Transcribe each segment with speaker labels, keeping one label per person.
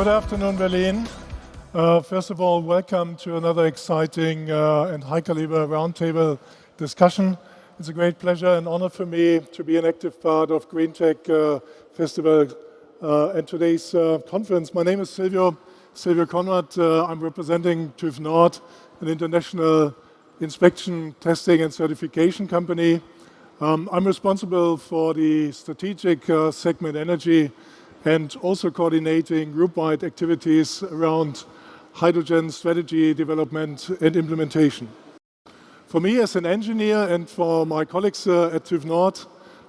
Speaker 1: Good afternoon, Berlin. First of all, welcome to another exciting and high-caliber roundtable discussion. It's a great pleasure and honor for me to be an active part of GreenTech Festival and today's conference. My name is Silvio Conrad. I'm representing TÜV Nord, an international inspection, testing, and certification company. I'm responsible for the strategic segment energy and also coordinating group-wide activities around hydrogen strategy development and implementation. For me as an engineer and for my colleagues at TÜV Nord,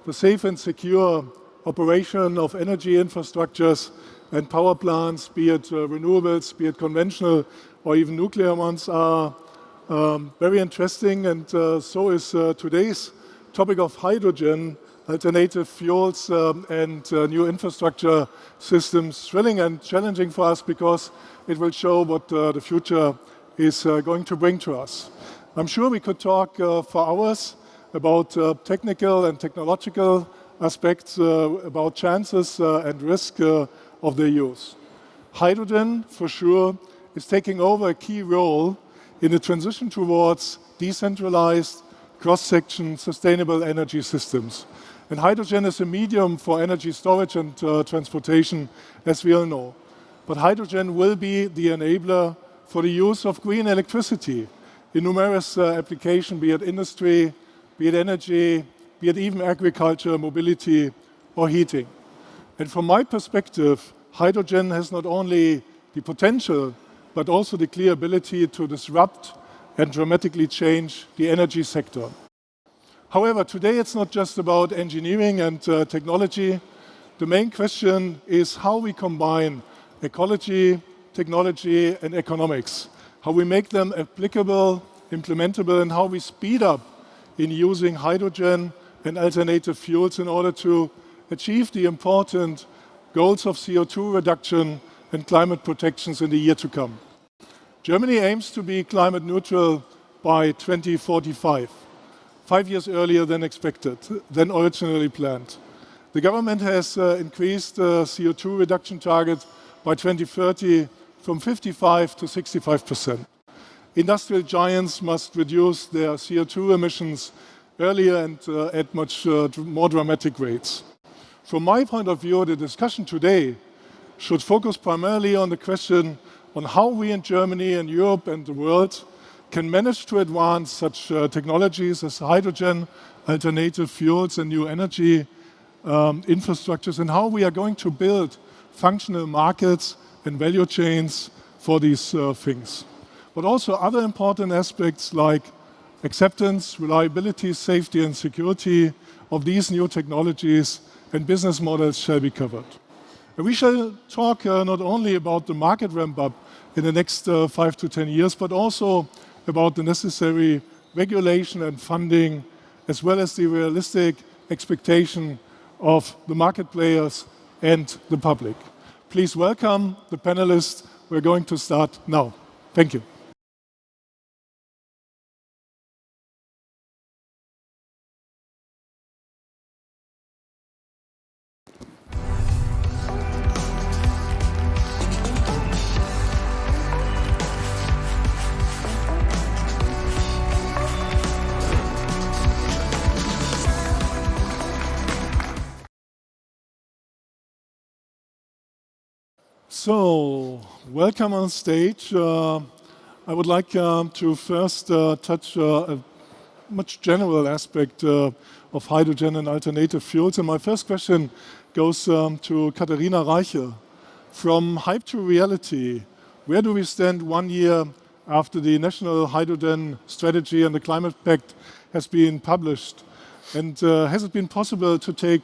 Speaker 1: the safe and secure operation of energy infrastructures and power plants, be it renewables, be it conventional or even nuclear ones, are very interesting, and so is today's topic of hydrogen, alternative fuels and new infrastructure systems, thrilling and challenging for us because it will show what the future is going to bring to us. I'm sure we could talk for hours about technical and technological aspects, about chances and risk of their use. Hydrogen, for sure, is taking over a key role in the transition towards decentralized, cross-section, sustainable energy systems. And hydrogen is a medium for energy storage and transportation, as we all know. But hydrogen will be the enabler for the use of green electricity in numerous applications, be it industry, be it energy, be it even agriculture, mobility, or heating. And from my perspective, hydrogen has not only the potential, but also the clear ability to disrupt and dramatically change the energy sector. However, today it's not just about engineering and technology. The main question is how we combine ecology, technology, and economics, how we make them applicable, implementable, and how we speed up in using hydrogen and alternative fuels in order to achieve the important goals of CO2 reduction and climate protections in the year to come. Germany aims to be climate neutral by 2045. 5 years earlier than expected, than originally planned. The government has increased the CO2 reduction target by 2030 from 55% to 65%. Industrial giants must reduce their CO2 emissions earlier and at much more dramatic rates. From my point of view, the discussion today should focus primarily on the question on how we in Germany and Europe and the world can manage to advance such technologies as hydrogen, alternative fuels, and new energy infrastructures, and how we are going to build functional markets and value chains for these things. But also other important aspects like acceptance, reliability, safety, and security of these new technologies and business models shall be covered. And we shall talk not only about the market ramp-up in the next 5 to 10 years, but also about the necessary regulation and funding, as well as the realistic expectation of the market players and the public. Please welcome the panelists. We're going to start now. Thank you. So, welcome on stage. I would like to first touch a much general aspect of hydrogen and alternative fuels. And my first question goes to Katharina Reiche. From hype to reality, where do we stand 1 year after the National Hydrogen Strategy and the Climate Pact has been published? And has it been possible to take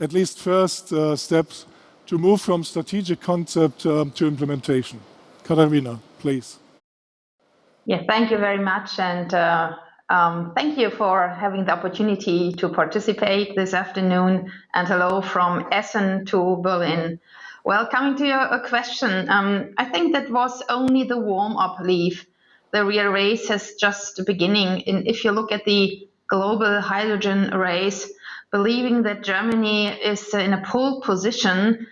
Speaker 1: at least first steps to move from strategic concept to implementation? Katharina, please.
Speaker 2: Yeah, thank you very much, and thank you for having the opportunity to participate this afternoon, and hello from Essen to Berlin. Well, coming to your question, I think that was only the warm-up leaf. The real race has just beginning, and if you look at the global hydrogen race, believing that Germany is in a pole position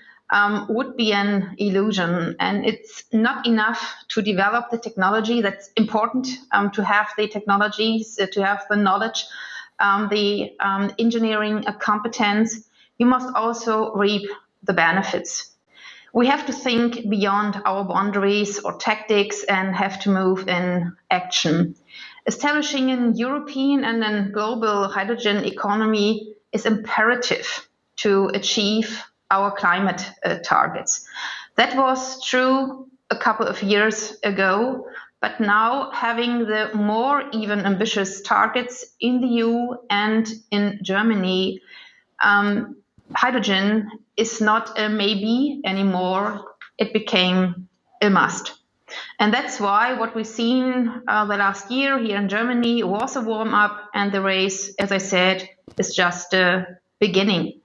Speaker 2: would be an illusion. And it's not enough to develop the technology. That's important to have the technologies, to have the knowledge, the engineering competence. You must also reap the benefits. We have to think beyond our boundaries or tactics and have to move in action. Establishing a European and a global hydrogen economy is imperative to achieve our climate targets. That was true a couple of years ago, but now having the more even ambitious targets in the EU and in Germany, hydrogen is not a maybe anymore. It became a must. And that's why what we've seen the last year here in Germany was a warm-up, and the race, as I said, is just beginning.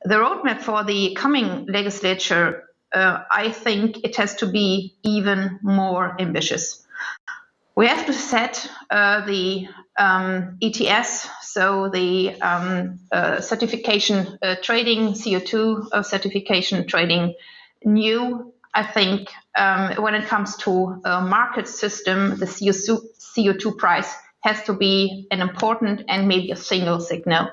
Speaker 2: The roadmap for the coming legislature, I think it has to be even more ambitious. We have to set the ETS, so the certification trading, CO2 certification trading, new. I think when it comes to a market system, the CO2 price has to be an important and maybe a single signal.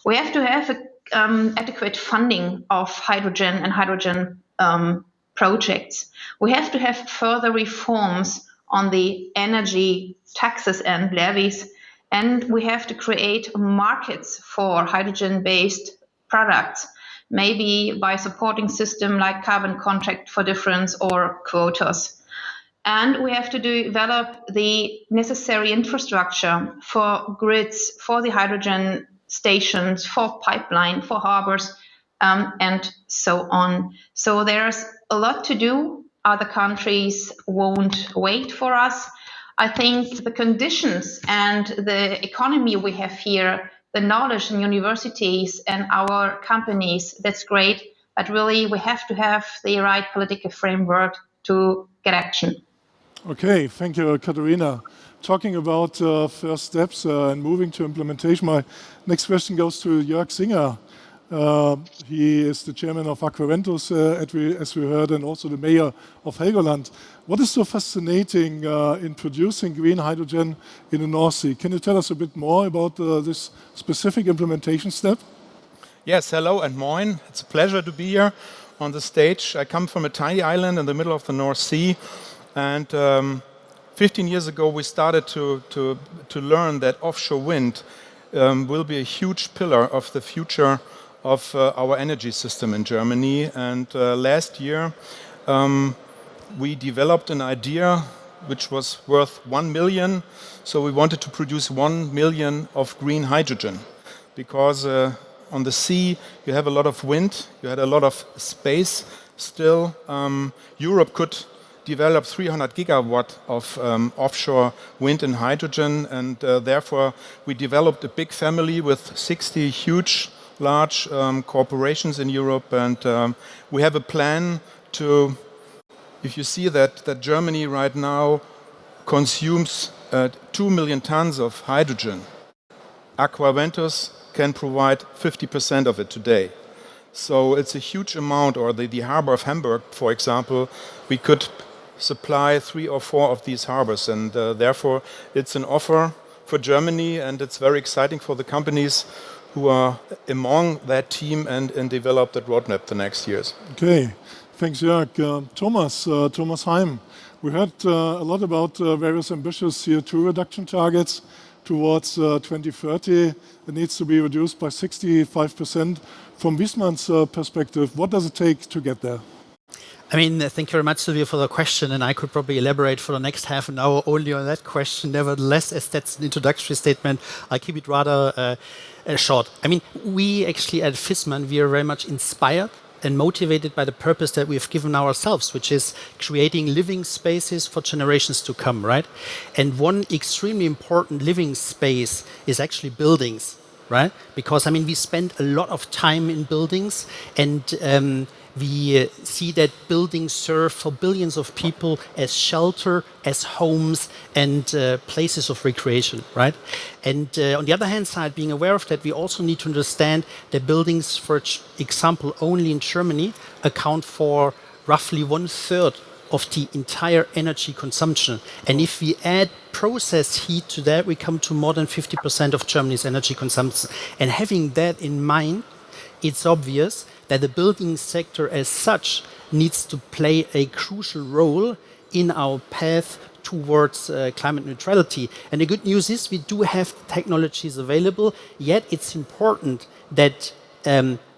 Speaker 2: We have to have adequate funding of hydrogen and hydrogen projects. We have to have further reforms on the energy taxes and levies, and we have to create markets for hydrogen-based products, maybe by supporting system like carbon contract for difference or quotas. And we have to develop the necessary infrastructure for grids, for the hydrogen stations, for pipeline, for harbors, and so on. So there's a lot to do. Other countries won't wait for us. I think the conditions and the economy we have here, the knowledge in universities and our companies, that's great. But really, we have to have the right political framework to get action.
Speaker 1: Okay, thank you, Katharina. Talking about first steps and moving to implementation, my next question goes to Jörg Singer. He is the chairman of Aquaventus, as we heard, and also the mayor of Helgoland. What is so fascinating in producing green hydrogen in the North Sea? Can you tell us a bit more about this specific implementation step?
Speaker 3: Yes, hello and moin. It's a pleasure to be here on the stage. I come from a tiny island in the middle of the North Sea, and 15 years ago we started to learn that offshore wind will be a huge pillar of the future of our energy system in Germany. And last year we developed an idea which was worth 1 million. So we wanted to produce 1 million of green hydrogen, because on the sea you have a lot of wind, you had a lot of space still. Europe could develop 300 gigawatt of offshore wind and hydrogen, and therefore we developed a big family with 60 huge large corporations in Europe, and we have a plan to, if you see that Germany right now consumes 2 million tons of hydrogen, Aquaventus can provide 50% of it today. So it's a huge amount. Or the harbor of Hamburg, for example, we could supply 3 or 4 of these harbors, and therefore it's an offer for Germany, and it's very exciting for the companies who are among that team and develop that roadmap the next years.
Speaker 1: Okay, thanks, Jörg. Thomas Heim, we heard a lot about various ambitious CO2 reduction targets towards 2030. It needs to be reduced by 65%. From Wiesmann's perspective, what does it take to get there?
Speaker 4: I mean, thank you very much, Silvia, for the question, and I could probably elaborate for the next half an hour only on that question. Nevertheless, as that's an introductory statement, I'll keep it rather short. I mean, we actually at Wiesmann, we are very much inspired and motivated by the purpose that we've given ourselves, which is creating living spaces for generations to come, right? And one extremely important living space is actually buildings. right? Because I mean, we spend a lot of time in buildings, and we see that buildings serve for billions of people as shelter, as homes, and places of recreation, right? And on the other hand side, being aware of that, we also need to understand that buildings, for example, only in Germany, account for roughly 1/3 of the entire energy consumption. And if we add process heat to that, we come to more than 50% of Germany's energy consumption. And having that in mind, it's obvious that the building sector as such needs to play a crucial role in our path towards climate neutrality. And the good news is we do have technologies available, yet it's important that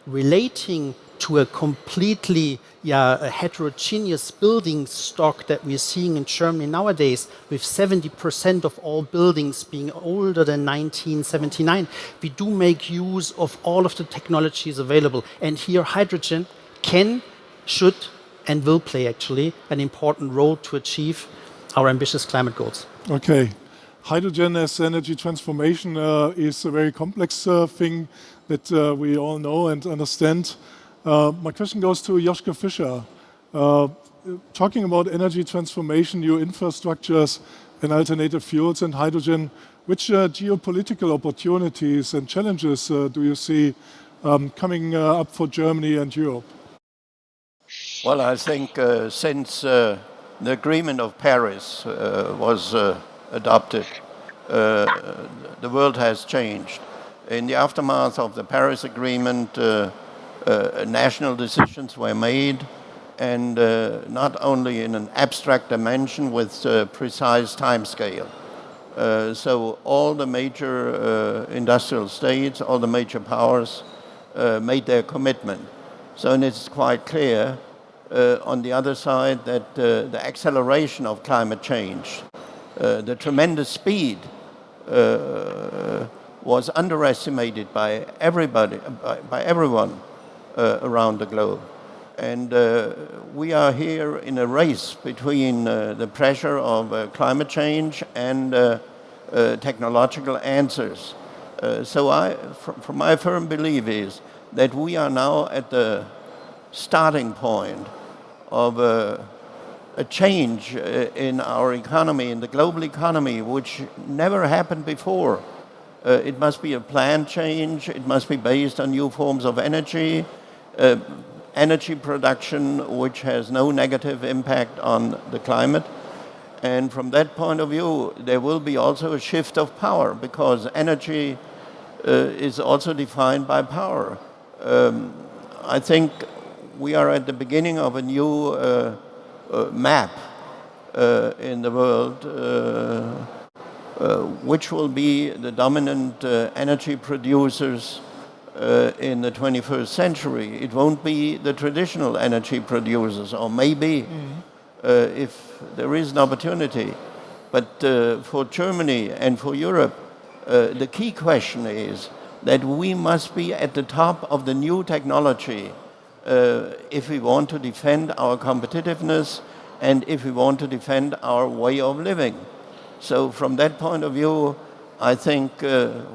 Speaker 4: relating to a completely a heterogeneous building stock that we're seeing in Germany nowadays, with 70% of all buildings being older than 1979, we do make use of all of the technologies available. And here hydrogen can, should, and will play actually an important role to achieve our ambitious climate goals.
Speaker 1: Okay. Hydrogen as energy transformation is a very complex thing that we all know and understand. My question goes to Joschka Fischer. Talking about energy transformation, new infrastructures and alternative fuels and hydrogen, which geopolitical opportunities and challenges do you see coming up for Germany and Europe?
Speaker 5: Well, I think since the Agreement of Paris was adopted, the world has changed. In the aftermath of the Paris Agreement, national decisions were made, and not only in an abstract dimension with precise timescale. So all the major industrial states, all the major powers made their commitment. So and it's quite clear on the other side that the acceleration of climate change, the tremendous speed was underestimated by everybody, by everyone around the globe. And we are here in a race between the pressure of climate change and technological answers. So from my firm belief is that we are now at the starting point of a change in our economy, in the global economy, which never happened before. It must be a planned change. It must be based on new forms of energy, energy production which has no negative impact on the climate. And from that point of view, there will be also a shift of power, because energy is also defined by power. I think we are at the beginning of a new map in the world, which will be the dominant energy producers in the 21st century. It won't be the traditional energy producers, or maybe if there is an opportunity. But for Germany and for Europe, the key question is that we must be at the top of the new technology if we want to defend our competitiveness and if we want to defend our way of living. So from that point of view, I think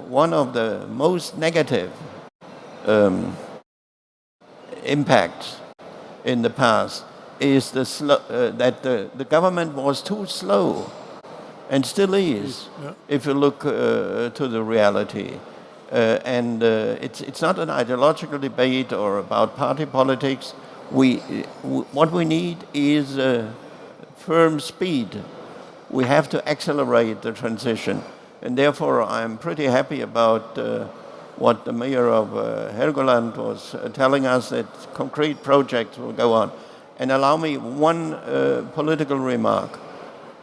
Speaker 5: one of the most negative impacts in the past is that the government was too slow, and still is, if you look to the reality. And it's not an ideological debate or about party politics. What we need is firm speed. We have to accelerate the transition. And therefore, I'm pretty happy about what the mayor of Helgoland was telling us, that concrete projects will go on. And allow me one political remark.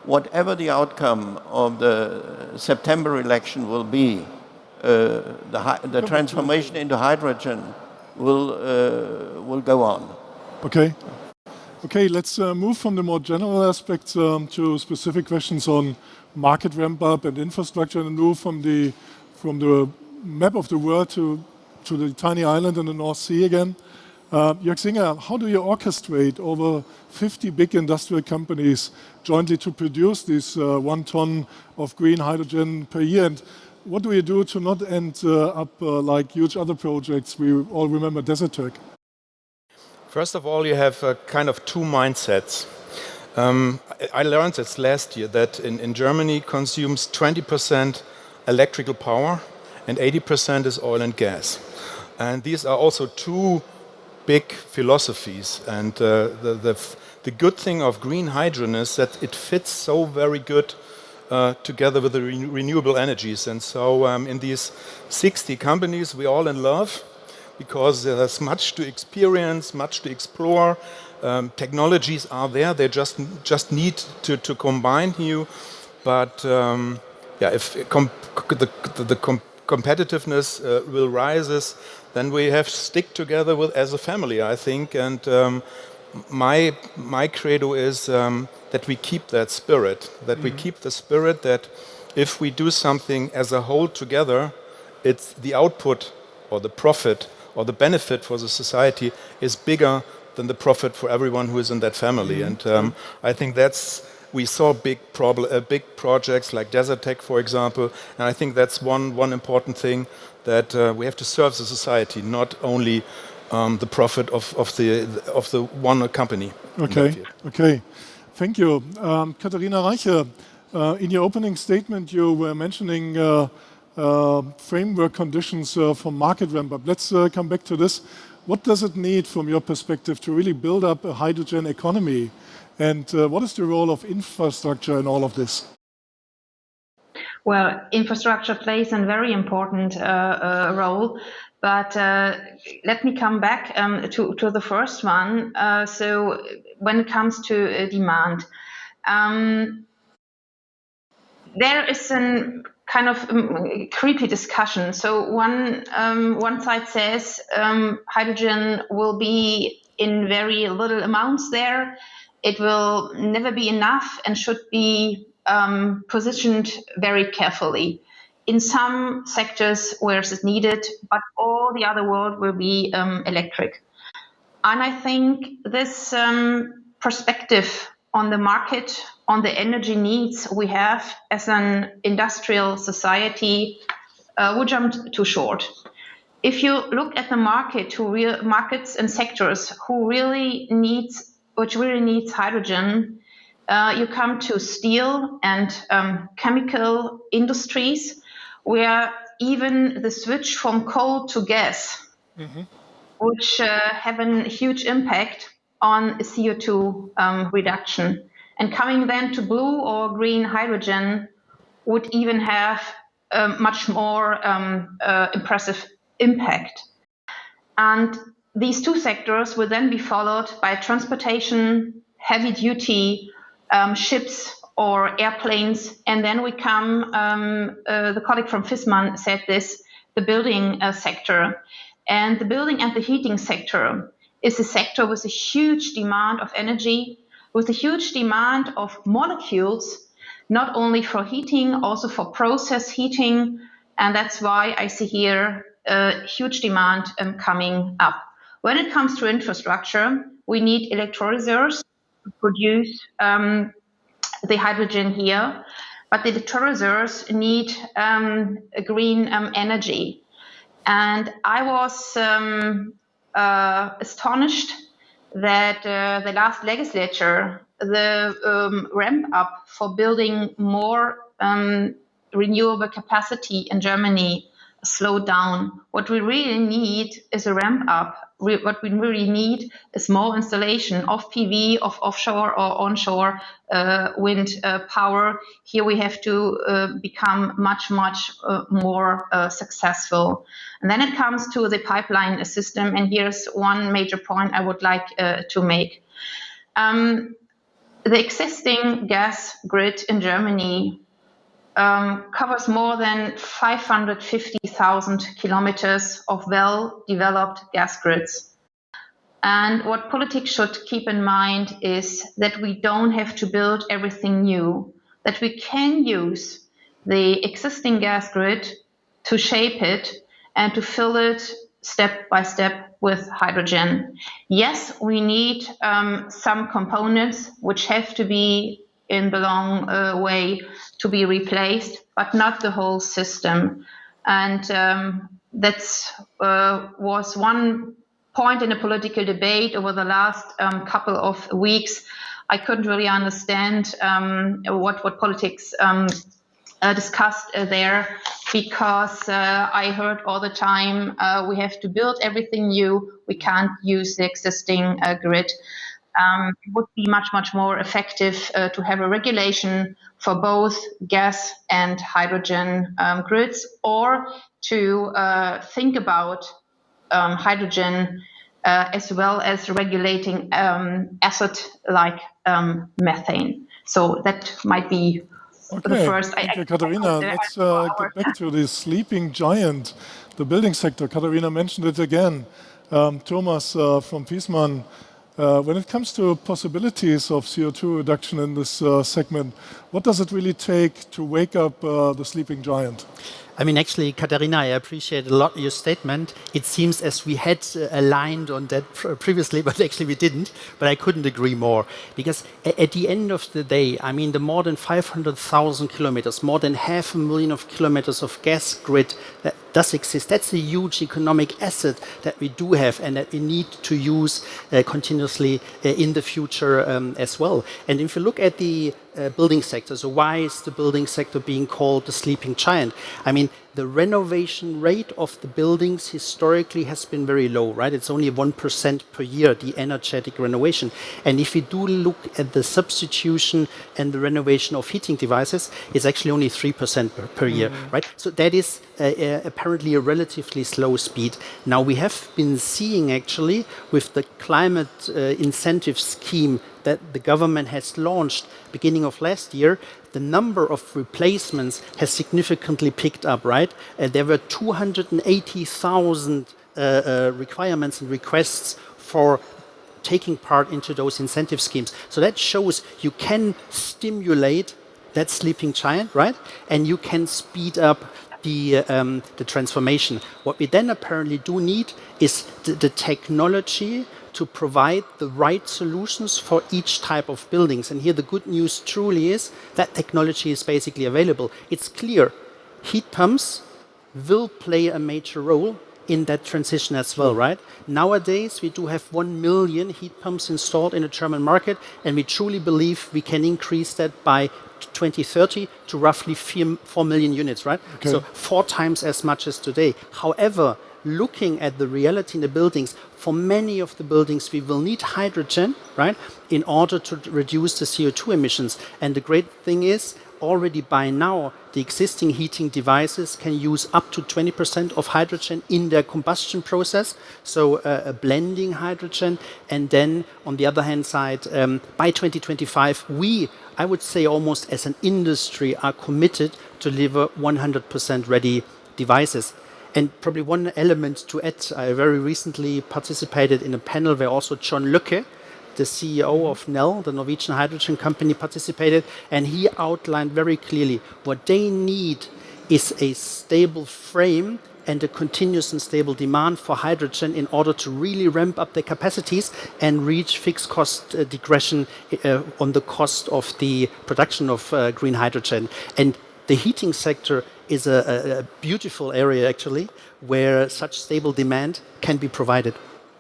Speaker 5: Whatever the outcome of the September election will be, the transformation into hydrogen will go on.
Speaker 1: Okay. Okay, let's move from the more general aspects to specific questions on market ramp-up and infrastructure, and move from the map of the world to the tiny island in the North Sea again. Jörg Singer, how do you orchestrate over 50 big industrial companies jointly to produce this 1 ton of green hydrogen per year? And what do you do to not end up like huge other projects? We all remember Desertec.
Speaker 3: First of all, you have kind of two mindsets. I learned this last year that in Germany consumes 20% electrical power and 80% is oil and gas. And these are also two big philosophies. And the good thing of green hydrogen is that it fits so very good together with the renewable energies. And so in these 60 companies, we're all in love because there's much to experience, much to explore. Technologies are there, they just need to combine you. But if the competitiveness will rises, then we have to stick together as a family, I think. And my credo is that we keep that spirit, that we keep the spirit that if we do something as a whole together, it's the output or the profit or the benefit for the society is bigger than the profit for everyone who is in that family. And I think we saw big projects like Desertec, for example, and I think that's one important thing, that we have to serve the society, not only the profit of the one company.
Speaker 1: Okay. Thank you. Katharina Reiche, in your opening statement, you were mentioning framework conditions for market ramp-up. Let's come back to this. What does it need from your perspective to really build up a hydrogen economy? And what is the role of infrastructure in all of this?
Speaker 2: Well, infrastructure plays a very important role, but let me come back to the first one. So when it comes to demand, there is a kind of creepy discussion. So one side says hydrogen will be in very little amounts there. It will never be enough and should be positioned very carefully in some sectors where it's needed, but all the other world will be electric. And I think this perspective on the market, on the energy needs we have as an industrial society would jump too short. If you look at the market, markets and sectors which really needs hydrogen, you come to steel and chemical industries, where even the switch from coal to gas, which have a huge impact on CO2 reduction. And coming then to blue or green hydrogen would even have a much more impressive impact. And these two sectors will then be followed by transportation, heavy duty ships or airplanes. And then we come, the colleague from Fissmann said this, the building sector. And the building and the heating sector is a sector with a huge demand of energy, with a huge demand of molecules, not only for heating, also for process heating. And that's why I see here a huge demand coming up. When it comes to infrastructure, we need electrolyzers to produce the hydrogen here, but the electrolyzers need a green energy. And I was astonished that the last legislature, the ramp up for building more renewable capacity in Germany slowed down. What we really need is a ramp up. What we really need is more installation of PV, of offshore or onshore wind power. Here we have to become much more successful. And then it comes to the pipeline system, and here's one major point I would like to make. The existing gas grid in Germany covers more than 550,000 kilometers of well-developed gas grids. And what politics should keep in mind is that we don't have to build everything new, that we can use the existing gas grid to shape it and to fill it step by step with hydrogen. Yes, we need some components which have to be in the long way to be replaced, but not the whole system. And that was one point in a political debate over the last couple of weeks. I couldn't really understand what politics discussed there, because I heard all the time, we have to build everything new, we can't use the existing grid. It would be much, much more effective to have a regulation for both gas and hydrogen grids, or to think about hydrogen as well as regulating asset like methane. So that might be the first.
Speaker 1: Thank you, Katharina. Let's get back to the sleeping giant, the building sector. Katharina mentioned it again. Thomas from Wiesmann, when it comes to possibilities of CO2 reduction in this segment, what does it really take to wake up the sleeping giant?
Speaker 4: I mean, actually, Katharina, I appreciate a lot your statement. It seems as we had aligned on that previously, but actually we didn't. But I couldn't agree more. Because at the end of the day, I mean, the more than 500,000 kilometers, more than 500,000 of kilometers of gas grid that does exist, that's a huge economic asset that we do have and that we need to use continuously in the future as well. And if you look at the building sector, so why is the building sector being called the sleeping giant? I mean, the renovation rate of the buildings historically has been very low, right? It's only 1% per year, the energetic renovation. And if we do look at the substitution and the renovation of heating devices, it's actually only 3% per year, right? So that is apparently a relatively slow speed. Now, we have been seeing actually with the climate incentive scheme that the government has launched beginning of last year, the number of replacements has significantly picked up, right? There were 280,000 requirements and requests for taking part into those incentive schemes. So that shows you can stimulate that sleeping giant, right? And you can speed up the transformation. What we then apparently do need is the technology to provide the right solutions for each type of buildings. And here the good news truly is that technology is basically available. It's clear heat pumps will play a major role in that transition as well, right? Nowadays, we do have 1 million heat pumps installed in the German market, and we truly believe we can increase that by 2030 to roughly 4 million units, right? Okay. So 4 times as much as today. However, looking at the reality in the buildings, for many of the buildings, we will need hydrogen, right, in order to reduce the CO2 emissions. And the great thing is, already by now, the existing heating devices can use up to 20% of hydrogen in their combustion process, so blending hydrogen. And then, on the other hand side, by 2025, I would say almost as an industry, are committed to deliver 100% ready devices. And probably one element to add, I very recently participated in a panel where also John Lücke, the CEO of Nel, the Norwegian hydrogen company, participated, and he outlined very clearly what they need is a stable frame and a continuous and stable demand for hydrogen in order to really ramp up their capacities and reach fixed cost degression on the cost of the production of green hydrogen. And the heating sector is a beautiful area, actually, where such stable demand can be provided.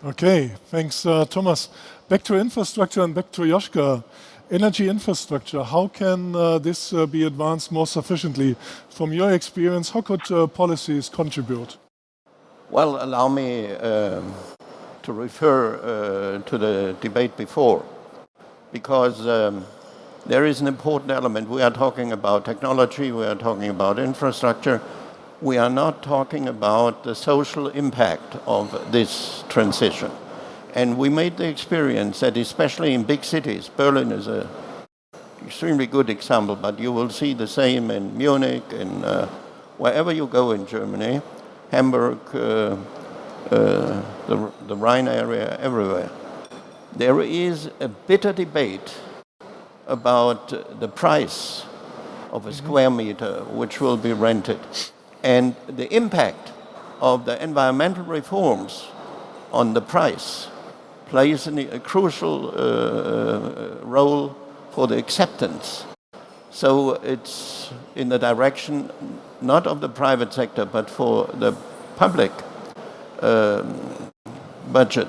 Speaker 1: Okay, thanks, Thomas. Back to infrastructure and back to Joschka. Energy infrastructure, how can this be advanced more sufficiently? From your experience, how could policies contribute?
Speaker 5: Well, allow me to refer to the debate before, because there is an important element. We are talking about technology, we are talking about infrastructure. We are not talking about the social impact of this transition. And we made the experience that especially in big cities, Berlin is an extremely good example, but you will see the same in Munich and wherever you go in Germany, Hamburg, the Rhine area, everywhere. There is a bitter debate about the price of a square meter which will be rented. And the impact of the environmental reforms on the price plays a crucial role for the acceptance So it's in the direction not of the private sector, but for the public budget.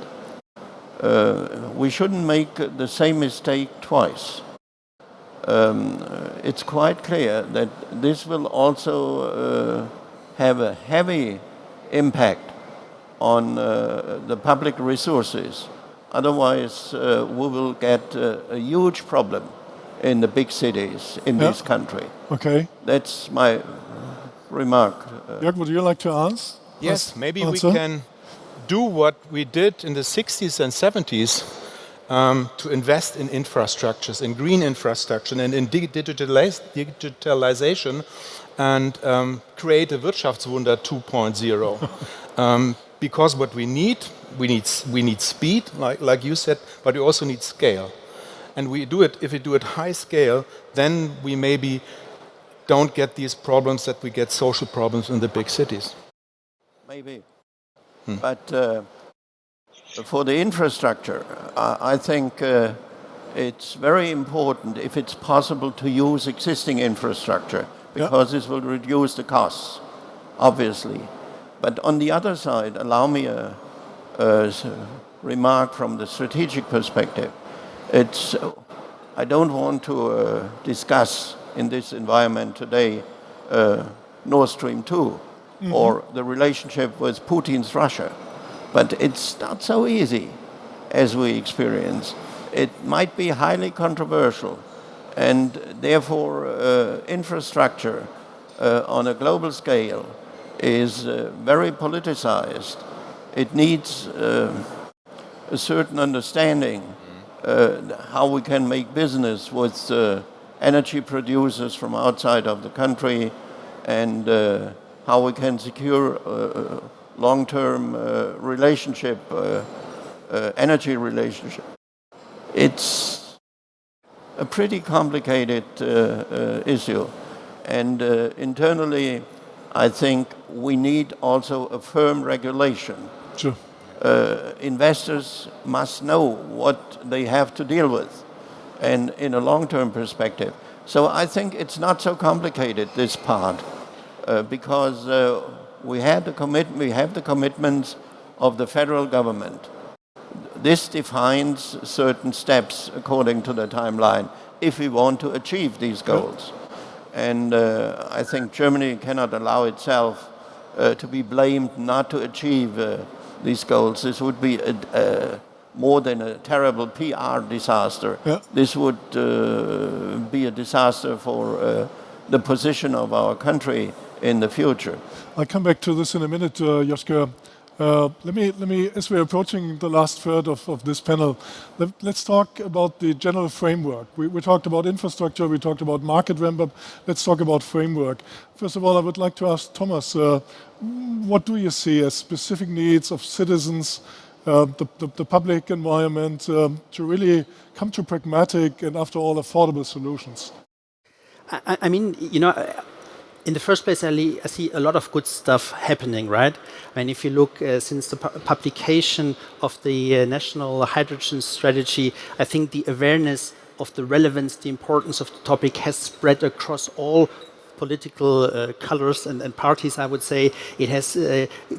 Speaker 5: We shouldn't make the same mistake twice. It's quite clear that this will also have a heavy impact on the public resources. Otherwise, we will get a huge problem in the big cities in this country.
Speaker 1: Okay.
Speaker 5: That's my remark.
Speaker 1: Jörg, would you like to answer?
Speaker 3: Yes, maybe we can do what we did in the 60s and 70s to invest in infrastructures, in green infrastructure and in digitalization and create a Wirtschaftswunder 2.0. Because what we need speed, like you said, but we also need scale. And if we do it high scale, then we maybe don't get these problems that we get social problems in the big cities.
Speaker 5: Maybe. But for the infrastructure, I think it's very important if it's possible to use existing infrastructure, because this will reduce the costs, obviously. But on the other side, allow me a remark from the strategic perspective. I don't want to discuss in this environment today Nord Stream 2 or the relationship with Putin's Russia. But it's not so easy as we experience. It might be highly controversial, and therefore infrastructure on a global scale is very politicized. It needs a certain understanding how we can make business with energy producers from outside of the country, and how we can secure long-term relationship, energy relationship. It's a pretty complicated issue, and internally I think we need also a firm regulation.
Speaker 1: Sure.
Speaker 5: Investors must know what they have to deal with, and in a long-term perspective. So I think it's not so complicated, this part, because we have the commitments of the federal government. This defines certain steps according to the timeline if we want to achieve these goals. And I think Germany cannot allow itself to be blamed not to achieve these goals. This would be more than a terrible PR disaster. This would be a disaster for the position of our country in the future.
Speaker 1: I'll come back to this in a minute, Joschka. Let me, as we're approaching the last third of this panel, let's talk about the general framework. We talked about infrastructure, we talked about market ramp-up. Let's talk about framework. First of all, I would like to ask Thomas, what do you see as specific needs of citizens, the public environment, to really come to pragmatic and, after all, affordable solutions?
Speaker 4: I mean, you know, in the first place, I see a lot of good stuff happening, right? I mean, if you look since the publication of the National Hydrogen Strategy, I think the awareness of the relevance, the importance of the topic has spread across all political colors and parties, I would say. It has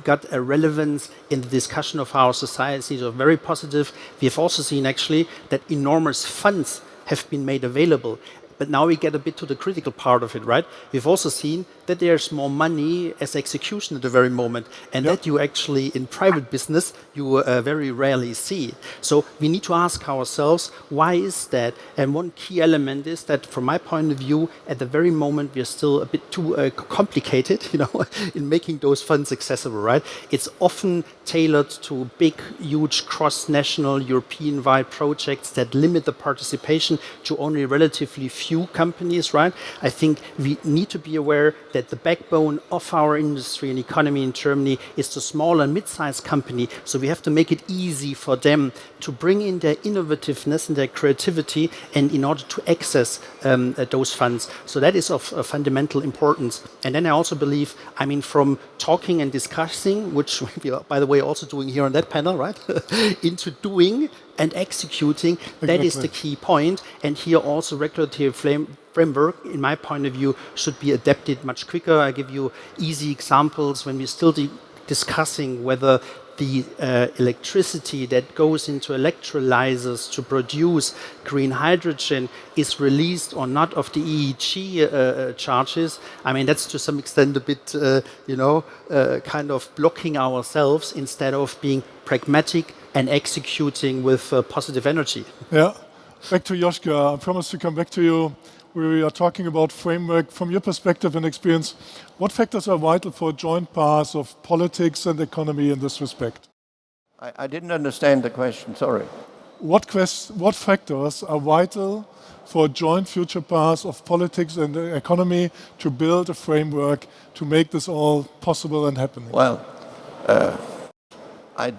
Speaker 4: got a relevance in the discussion of our society, so very positive. We have also seen, actually, that enormous funds have been made available. But now we get a bit to the critical part of it, right? We've also seen that there's more money as execution at the very moment, and that you actually, in private business, you very rarely see. So we need to ask ourselves, why is that? And one key element is that, from my point of view, at the very moment, we are still a bit too complicated, you know, in making those funds accessible, right? It's often tailored to big, huge, cross-national, European-wide projects that limit the participation to only relatively few companies, right? I think we need to be aware that the backbone of our industry and economy in Germany is the small and mid-sized company. So we have to make it easy for them to bring in their innovativeness and their creativity, and in order to access those funds. So that is of fundamental importance. And then I also believe, I mean, from talking and discussing, which we are, by the way, also doing here on that panel, right, into doing and executing, that is the key point. And here also regulatory framework, in my point of view, should be adapted much quicker. I give you easy examples when we're still discussing whether the electricity that goes into electrolyzers to produce green hydrogen is released or not of the EEG charges. I mean, that's to some extent a bit, kind of blocking ourselves instead of being pragmatic and executing with positive energy.
Speaker 1: Yeah. Back to Joschka. I promise to come back to you. We are talking about framework. From your perspective and experience, what factors are vital for a joint path of politics and economy in this respect?
Speaker 5: I didn't understand the question, sorry.
Speaker 1: What factors are vital for a joint future path of politics and the economy to build a framework to make this all possible and happening?
Speaker 5: Well, I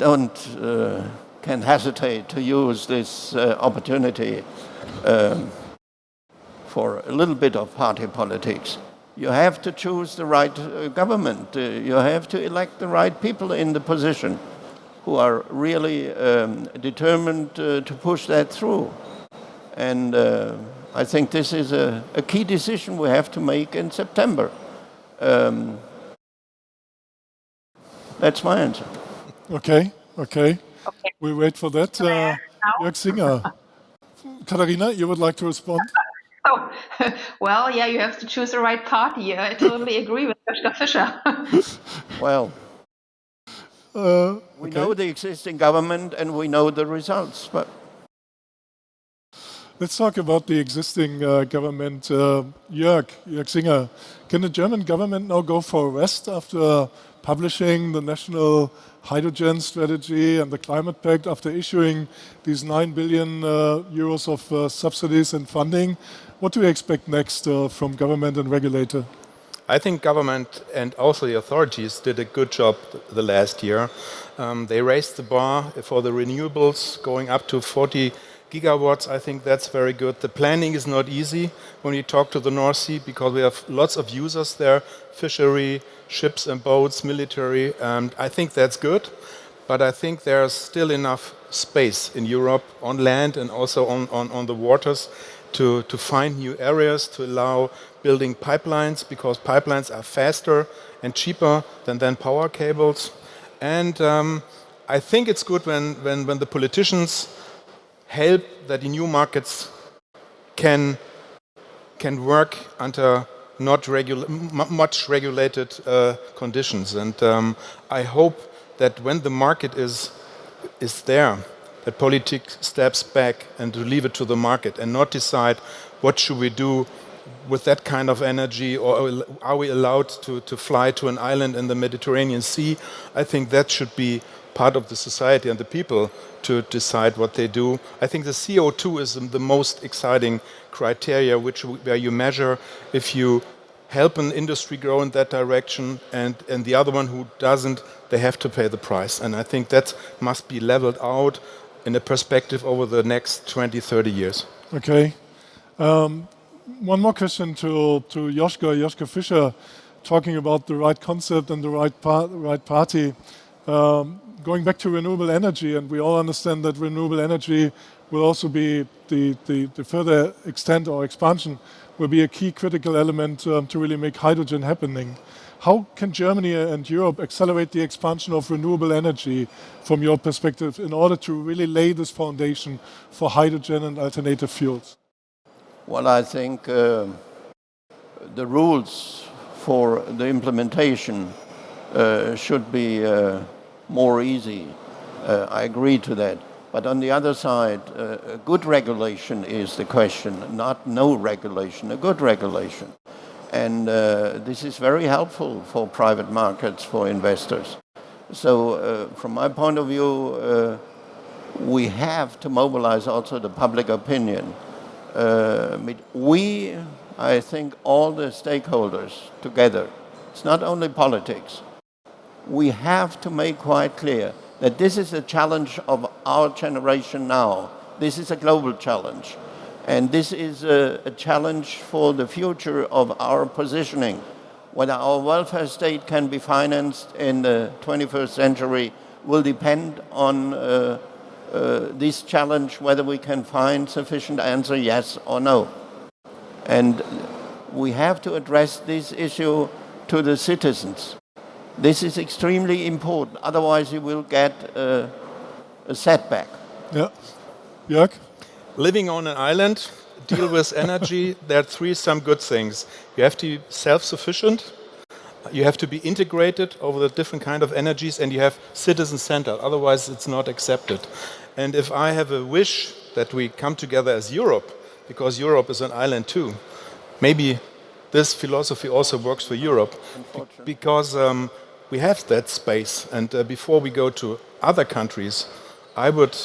Speaker 5: can hesitate to use this opportunity for a little bit of party politics. You have to choose the right government. You have to elect the right people in the position who are really determined to push that through. And I think this is a key decision we have to make in September. That's my answer.
Speaker 1: Okay. We wait for that. Jörg Singer. Katharina, you would like to respond?
Speaker 2: Oh, well, yeah, you have to choose the right party. I totally agree with Joschka Fischer.
Speaker 5: Well, we know the existing government and we know the results, but
Speaker 1: let's talk about the existing government. Jörg Singer, can the German government now go for a rest after publishing the national hydrogen strategy and the climate pact, after issuing these 9 billion euros of subsidies and funding? What do you expect next from government and regulator?
Speaker 3: I think government and also the authorities did a good job the last year. They raised the bar for the renewables, going up to 40 gigawatts. I think that's very good. The planning is not easy when you talk to the North Sea, because we have lots of users there, fishery, ships and boats, military, and I think that's good. But I think there's still enough space in Europe on land and also on the waters to find new areas, to allow building pipelines, because pipelines are faster and cheaper than power cables. And I think it's good when the politicians help that the new markets can work under not much regulated conditions. And I hope that when the market is there, that politics steps back and to leave it to the market and not decide what should we do with that kind of energy, or are we allowed to fly to an island in the Mediterranean Sea. I think that should be part of the society and the people to decide what they do. I think the CO2 is the most exciting criteria where you measure if you help an industry grow in that direction, and the other one who doesn't, they have to pay the price. And I think that must be leveled out in a perspective over the next 20, 30 years.
Speaker 1: Okay. One more question to Joschka Fischer, talking about the right concept and the right party. Going back to renewable energy, and we all understand that renewable energy will also be the further extent or expansion will be a key critical element to really make hydrogen happening. How can Germany and Europe accelerate the expansion of renewable energy from your perspective in order to really lay this foundation for hydrogen and alternative fuels?
Speaker 5: Well, I think the rules for the implementation should be more easy. I agree to that. But on the other side, a good regulation is the question, not no regulation, a good regulation. And this is very helpful for private markets, for investors. So from my point of view, we have to mobilize also the public opinion. I think all the stakeholders together, it's not only politics, we have to make quite clear that this is a challenge of our generation now. This is a global challenge. And this is a challenge for the future of our positioning. Whether our welfare state can be financed in the 21st century will depend on this challenge, whether we can find sufficient answer, yes or no. And we have to address this issue to the citizens. This is extremely important. Otherwise, you will get a setback.
Speaker 1: Yeah. Jörg?
Speaker 3: Living on an island, deal with energy, there are some good things. You have to be self-sufficient, you have to be integrated over the different kind of energies, and you have citizen-centered, otherwise it's not accepted. And if I have a wish that we come together as Europe, because Europe is an island too, maybe this philosophy also works for Europe, because we have that space. And before we go to other countries, I would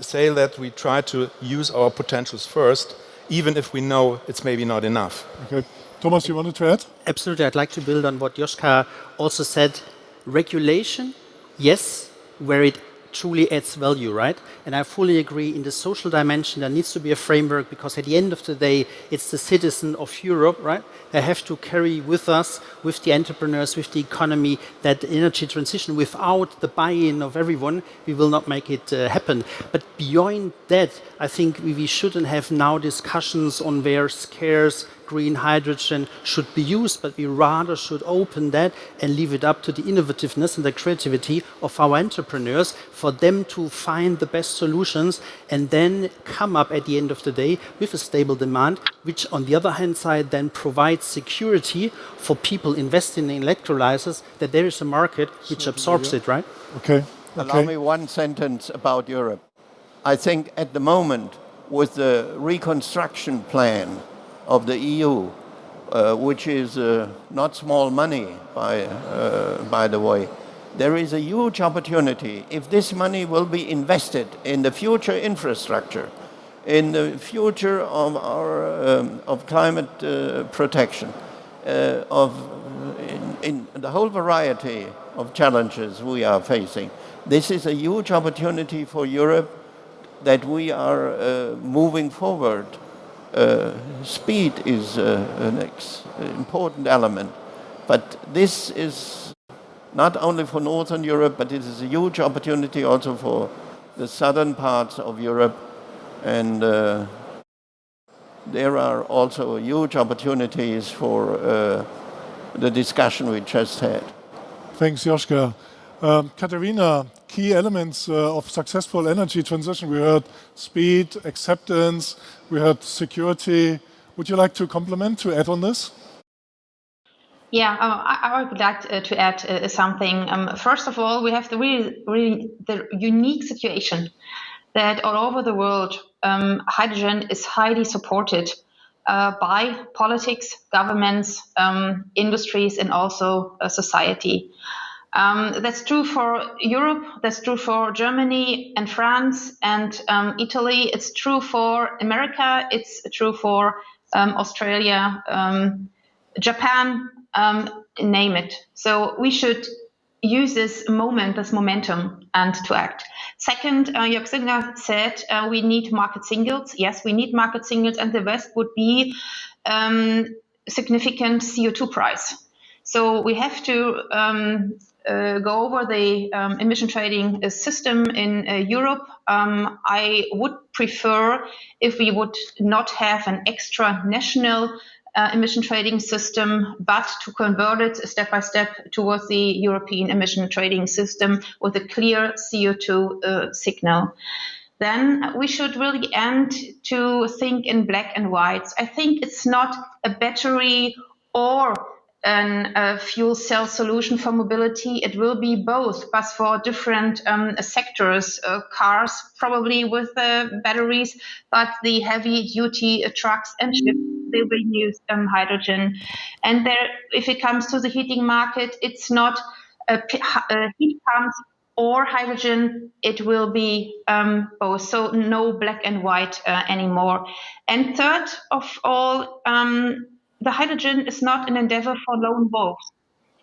Speaker 3: say that we try to use our potentials first, even if we know it's maybe not enough.
Speaker 1: Okay. Thomas, you wanted to add?
Speaker 4: Absolutely. I'd like to build on what Joschka also said. Regulation, yes, where it truly adds value, right? And I fully agree in the social dimension, there needs to be a framework, because at the end of the day, it's the citizen of Europe, right? They have to carry with us, with the entrepreneurs, with the economy, that energy transition. Without the buy-in of everyone, we will not make it happen. But beyond that, I think we shouldn't have now discussions on where scarce green hydrogen should be used, but we rather should open that and leave it up to the innovativeness and the creativity of our entrepreneurs for them to find the best solutions and then come up at the end of the day with a stable demand, which on the other hand side then provides security for people investing in electrolyzers, that there is a market which absorbs it, right?
Speaker 1: Okay.
Speaker 5: Allow me one sentence about Europe. I think at the moment, with the reconstruction plan of the EU, which is not small money, by the way, there is a huge opportunity. If this money will be invested in the future infrastructure, in the future of our of climate protection, in the whole variety of challenges we are facing, this is a huge opportunity for Europe that we are moving forward. Speed is an important element, but this is not only for Northern Europe, but it is a huge opportunity also for the southern parts of Europe, and there are also huge opportunities for the discussion we just had.
Speaker 1: Thanks, Joschka. Katharina, key elements of successful energy transition. We heard speed, acceptance, we heard security. Would you like to complement, to add on this?
Speaker 2: Yeah, I would like to add something. First of all, we have the really the unique situation that all over the world, hydrogen is highly supported by politics, governments, industries, and also society. That's true for Europe, that's true for Germany and France and Italy, it's true for America, it's true for Australia, Japan, name it. So we should use this moment, this momentum, and to act. Second, Jörg Signer said we need market signals. Yes, we need market signals, and the best would be significant CO2 price. So we have to go over the emission trading system in Europe. I would prefer if we would not have an extra national emission trading system, but to convert it step by step towards the European emission trading system with a clear CO2 signal. Then we should really end to think in black and whites. I think it's not a battery or a fuel cell solution for mobility. It will be both, but for different sectors. Cars probably with batteries, but the heavy-duty trucks and ships, they will use hydrogen. And there, if it comes to the heating market, it's not heat pumps or hydrogen. It will be both. So no black and white anymore. And third of all, the hydrogen is not an endeavor for lone wolves.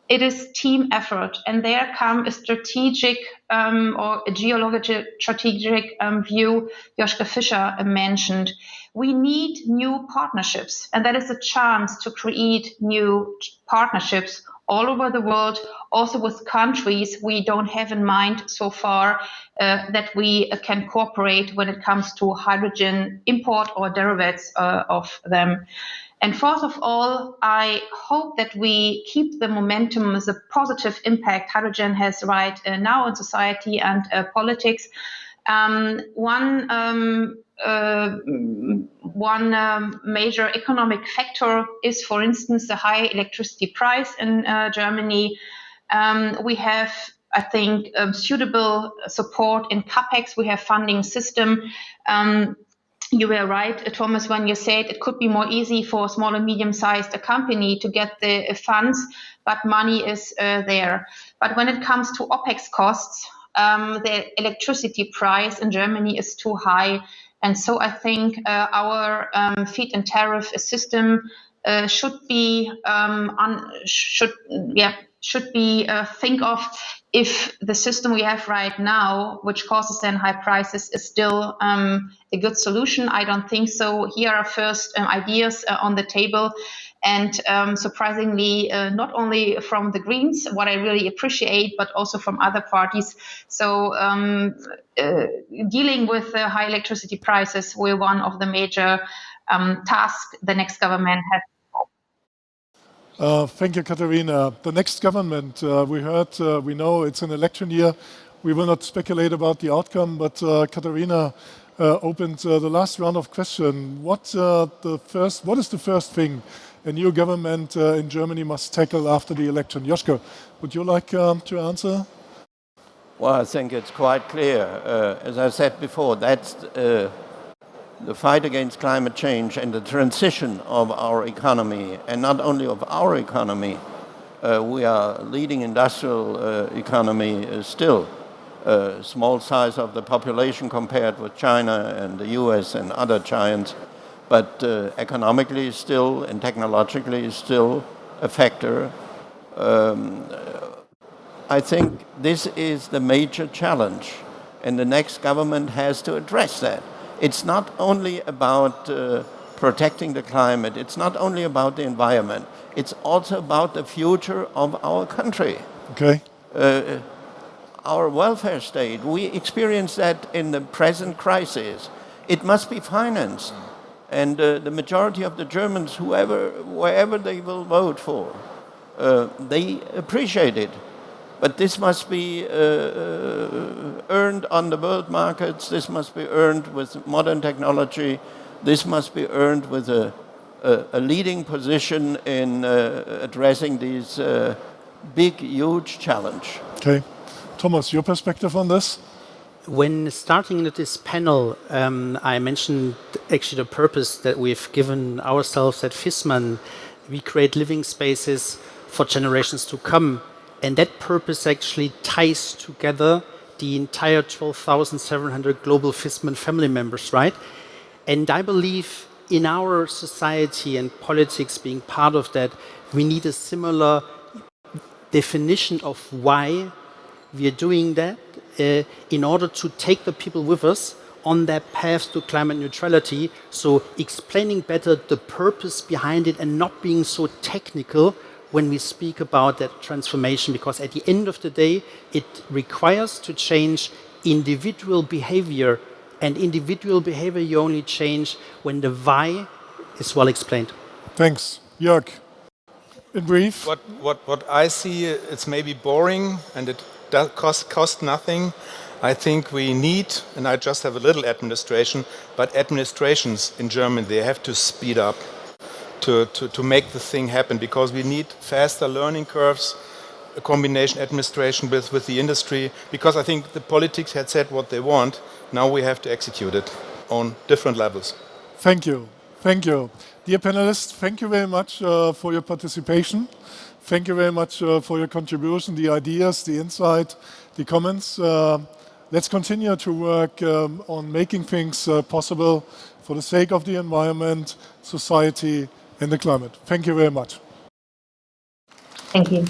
Speaker 2: It is team effort, and there come a strategic or a geological strategic view Joschka Fischer mentioned. We need new partnerships, and that is a chance to create new partnerships all over the world, also with countries we don't have in mind so far that we can cooperate when it comes to hydrogen import or derivatives of them. And fourth of all, I hope that we keep the momentum as a positive impact hydrogen has right now in society and politics. One major economic factor is, for instance, the high electricity price in Germany. We have, I think, suitable support in CAPEX. We have funding system. You were right, Thomas, when you said it could be more easy for a small and medium-sized company to get the funds, but money is there. But when it comes to OPEX costs, the electricity price in Germany is too high. And so I think our feed-in tariff system should be think of if the system we have right now, which causes then high prices, is still a good solution. I don't think so. Here are first ideas on the table. And surprisingly, not only from the Greens, what I really appreciate, but also from other parties. So dealing with the high electricity prices will be one of the major tasks the next government has.
Speaker 1: Thank you, Katharina. The next government, we know it's an election year. We will not speculate about the outcome, but Katharina opened the last round of questions. What is the first thing a new government in Germany must tackle after the election? Joschka, would you like to answer?
Speaker 5: Well, I think it's quite clear. As I said before, that's the fight against climate change and the transition of our economy, and not only of our economy. We are leading industrial economy still. Small size of the population compared with China and the US and other giants, but economically still and technologically still a factor. I think this is the major challenge, and the next government has to address that. It's not only about protecting the climate, it's not only about the environment, it's also about the future of our country.
Speaker 1: Okay.
Speaker 5: Our welfare state, we experience that in the present crisis. It must be financed. And the majority of the Germans, wherever they will vote for, they appreciate it. But this must be earned on the world markets. This must be earned with modern technology. This must be earned with a leading position in addressing these big, huge challenge.
Speaker 1: Okay. Thomas, your perspective on this?
Speaker 4: When starting this panel, I mentioned actually the purpose that we've given ourselves at Fissmann. We create living spaces for generations to come. And that purpose actually ties together the entire 12,700 global Fissmann family members, right? And I believe in our society and politics being part of that, we need a similar definition of why we are doing that in order to take the people with us on that path to climate neutrality. So explaining better the purpose behind it and not being so technical when we speak about that transformation, because at the end of the day, it requires to change individual behavior, and individual behavior you only change when the why is well explained.
Speaker 1: Thanks. Jörg, in brief?
Speaker 3: What I see, it's maybe boring and it does cost nothing. I think we need, and I just have a little administration, but administrations in Germany, they have to speed up to make the thing happen, because we need faster learning curves, a combination administration with the industry, because I think the politics had said what they want. Now we have to execute it on different levels.
Speaker 1: Thank you. Thank you. Dear panelists, thank you very much for your participation. Thank you very much for your contribution, the ideas, the insight, the comments. Let's continue to work on making things possible for the sake of the environment, society, and the climate. Thank you very much.
Speaker 2: Thank you.